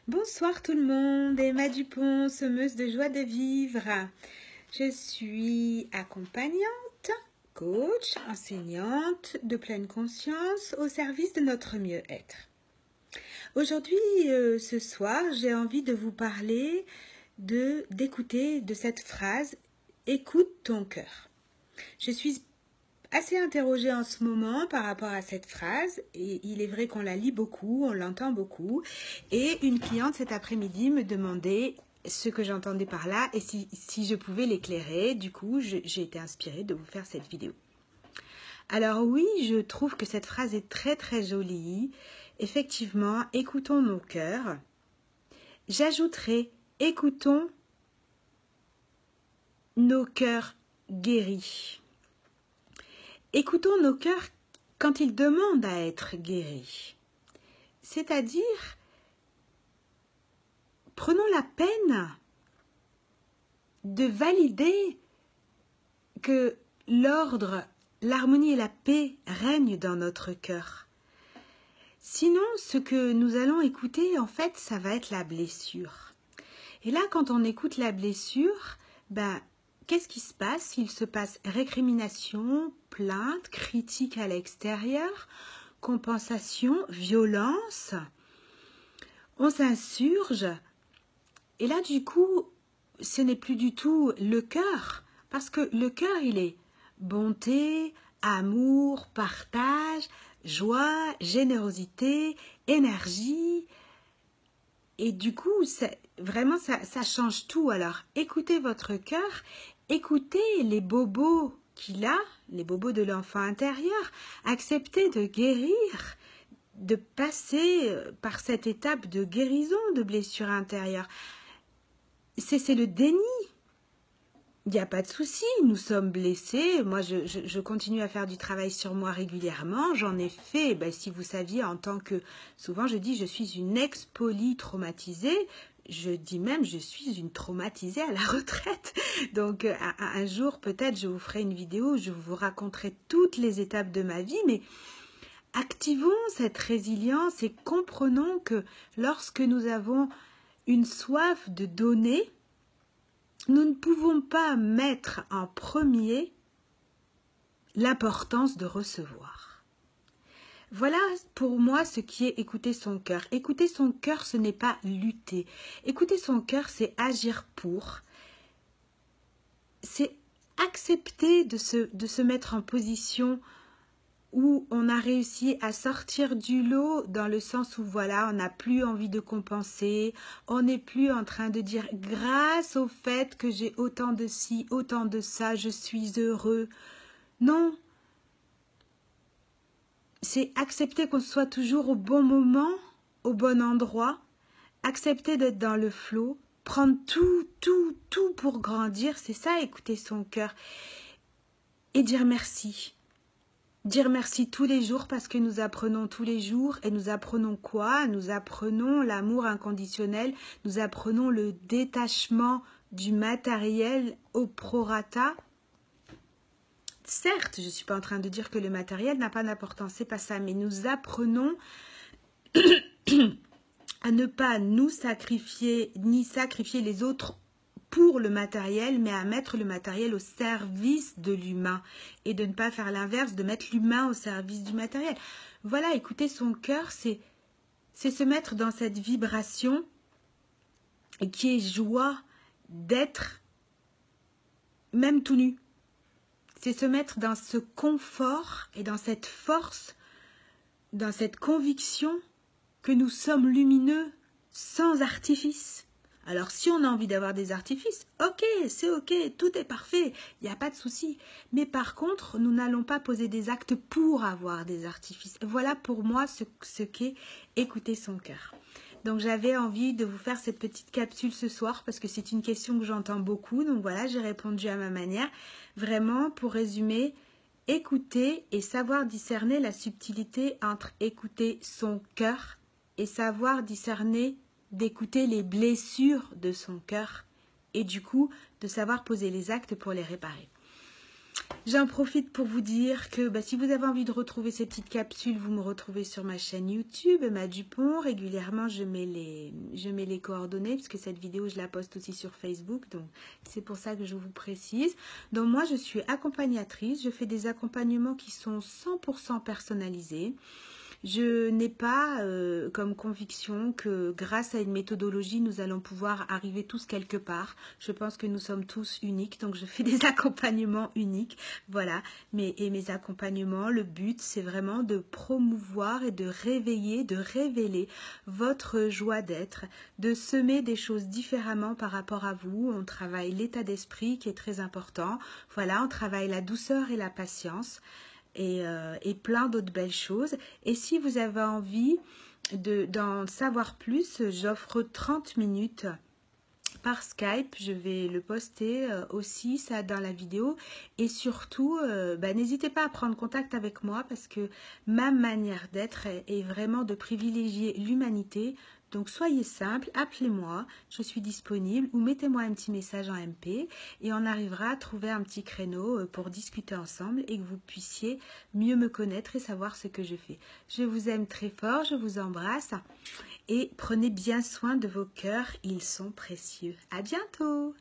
Bonsoir tout le monde, Emma Dupont, semeuse de joie de vivre. Je suis accompagnante, coach, enseignante de pleine conscience au service de notre mieux-être. Aujourd'hui, ce soir, j'ai envie de vous parler d'écouter de cette phrase « Écoute ton cœur ». Je suis assez interrogée en ce moment par rapport à cette phrase et il est vrai qu'on la lit beaucoup, on l'entend beaucoup et une cliente cet après-midi me demandait ce que j'entendais par là et si je pouvais l'éclairer. Du coup, j'ai été inspirée de vous faire cette vidéo. Alors oui, je trouve que cette phrase est très très jolie. Effectivement, écoutons nos cœurs. J'ajouterai, écoutons nos cœurs guéris. Écoutons nos cœurs quand ils demandent à être guéris. C'est-à-dire, prenons la peine de valider que l'ordre, l'harmonie et la paix règnent dans notre cœur. Sinon, ce que nous allons écouter, en fait, ça va être la blessure. Et là, quand on écoute la blessure, qu'est-ce qui se passe? Il se passe récrimination, plainte, critique à l'extérieur, compensation, violence. On s'insurge. Et là, du coup, ce n'est plus du tout le cœur. Parce que le cœur, il est bonté, amour, partage, joie, générosité, énergie. Et du coup, vraiment, ça change tout. Alors, écoutez votre cœur, écoutez les bobos qu'il a, les bobos de l'enfant intérieur. Acceptez de guérir, de passer par cette étape de guérison de blessure intérieure. C'est le déni. Il n'y a pas de souci, nous sommes blessés. Moi, je continue à faire du travail sur moi régulièrement. J'en ai fait, si vous saviez, en tant que... Souvent, je dis, je suis une ex-poly-traumatisée. Je dis même, je suis une traumatisée à la retraite. Donc, un jour, peut-être, je vous ferai une vidéo où je vous raconterai toutes les étapes de ma vie. Mais activons cette résilience et comprenons que lorsque nous avons une soif de donner, nous ne pouvons pas mettre en premier l'importance de recevoir. Voilà pour moi ce qui est écouter son cœur. Écouter son cœur, ce n'est pas lutter. Écouter son cœur, c'est agir pour. C'est accepter de se mettre en position où on a réussi à sortir du lot dans le sens où voilà, on n'a plus envie de compenser, on n'est plus en train de dire grâce au fait que j'ai autant de ci, autant de ça, je suis heureux. Non, c'est accepter qu'on soit toujours au bon moment, au bon endroit, accepter d'être dans le flot, prendre tout pour grandir, c'est ça, écouter son cœur et dire merci. Dire merci tous les jours parce que nous apprenons tous les jours et nous apprenons quoi? Nous apprenons l'amour inconditionnel, nous apprenons le détachement du matériel au prorata. Certes, je ne suis pas en train de dire que le matériel n'a pas d'importance, c'est pas ça, mais nous apprenons à ne pas nous sacrifier ni sacrifier les autres pour le matériel, mais à mettre le matériel au service de l'humain et de ne pas faire l'inverse, de mettre l'humain au service du matériel. Voilà, écouter son cœur, c'est se mettre dans cette vibration qui est joie d'être même tout nu. C'est se mettre dans ce confort et dans cette force, dans cette conviction que nous sommes lumineux sans artifice. Alors, si on a envie d'avoir des artifices, ok, c'est ok, tout est parfait, il n'y a pas de souci. Mais par contre, nous n'allons pas poser des actes pour avoir des artifices. Voilà pour moi ce qu'est écouter son cœur. Donc, j'avais envie de vous faire cette petite capsule ce soir parce que c'est une question que j'entends beaucoup. Donc, voilà, j'ai répondu à ma manière. Vraiment, pour résumer, écouter et savoir discerner la subtilité entre écouter son cœur et savoir discerner d'écouter les blessures de son cœur et du coup de savoir poser les actes pour les réparer. J'en profite pour vous dire que si vous avez envie de retrouver ces petites capsules, vous me retrouvez sur ma chaîne YouTube, Emma Dupont. Régulièrement, je mets les coordonnées, puisque cette vidéo, je la poste aussi sur Facebook. Donc, c'est pour ça que je vous précise. Donc, moi, je suis accompagnatrice. Je fais des accompagnements qui sont 100% personnalisés. Je n'ai pas comme conviction que grâce à une méthodologie, nous allons pouvoir arriver tous quelque part. Je pense que nous sommes tous uniques, donc je fais des accompagnements uniques. Voilà, et mes accompagnements, le but, c'est vraiment de promouvoir et de réveiller, de révéler votre joie d'être, de semer des choses différemment par rapport à vous. On travaille l'état d'esprit qui est très important. Voilà, on travaille la douceur et la patience. Et plein d'autres belles choses. Et si vous avez envie d'en savoir plus, j'offre 30 minutes par Skype. Je vais le poster aussi, ça, dans la vidéo. Et surtout, n'hésitez pas à prendre contact avec moi parce que ma manière d'être est vraiment de privilégier l'humanité. Donc soyez simple, appelez-moi, je suis disponible ou mettez-moi un petit message en MP et on arrivera à trouver un petit créneau pour discuter ensemble et que vous puissiez mieux me connaître et savoir ce que je fais. Je vous aime très fort, je vous embrasse et prenez bien soin de vos cœurs, ils sont précieux. À bientôt!